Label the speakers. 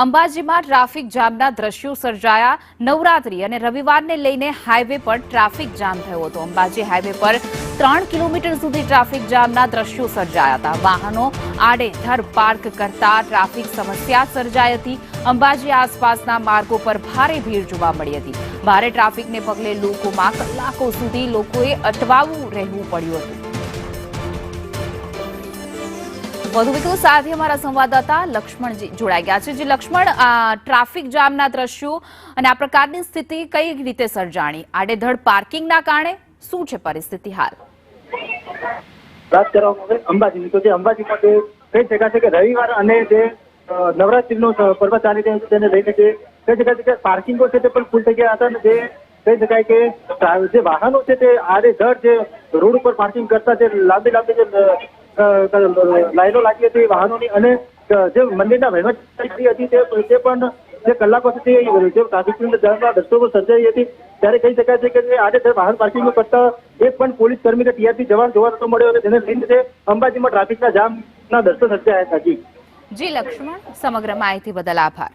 Speaker 1: અંબાજીમાં ટ્રાફિક જામના દ્રશ્યો સર્જાયા। નવરાત્રી અને રવિવારને લઈને હાઈવે પર ટ્રાફિક જામ થયો હતો। અંબાજી હાઈવે પર 3 કિલોમીટર સુધી ટ્રાફિક જામના દ્રશ્યો સર્જાયા હતા। વાહનો આડેધડ પાર્ક કરતા ટ્રાફિક સમસ્યા સર્જાઈ હતી। અંબાજી આસપાસના માર્ગો પર ભારે ભીડ જોવા મળી હતી। ભારે ટ્રાફિકને પગલે લોકોમાં કલાકો સુધી લોકોએ અટવાવું રહેવું પડ્યું હતું। વધુ વિગતો સાથે અમારા સંવાદદાતા લક્ષ્મણજી જોડાઈ ગયા છે। જે લક્ષ્મણ, ટ્રાફિક જામના દ્રશ્યો અને આ પ્રકારની સ્થિતિ કઈ રીતે સર્જાણી? આડેધડ પાર્કિંગના કારણે શું છે પરિસ્થિતિ હાલ?
Speaker 2: વાત કરવામાં આવે અંબાજીની તો જે અંબાજીમાં જે કહી શકાય છે કે રવિવાર અને જે નવરાત્રીનો પર્વ ચાલી રહ્યો છે તેને લઈને જે કહી શકાય છે કે પાર્કિંગો છે તે પણ ફૂલ થઈ ગયા હતા અને જે કહી શકાય કે જે વાહનો છે તે આડેધડ જે રોડ ઉપર પાર્કિંગ કરતા જે લાંબી જે લાઈનો લાગી હતી વાહનોની અને જે મંદિરના વહીવટ હતી તે પણ જે કલાકો સુધી જે ટ્રાફિક જામના દ્રશ્યો સર્જાઈ હતી ત્યારે કહી શકાય છે કે જે આડેધડ વાહન પાર્કિંગ કરતા એક પણ પોલીસ કર્મી કે ટીઆરપી જવાન જોવા નતો મળ્યો અને તેને લઈને અંબાજીમાં ટ્રાફિકના જામના દ્રશ્યો સર્જાયા હતા।
Speaker 1: જી લક્ષ્મણ, સમગ્ર માહિતી બદલ આભાર।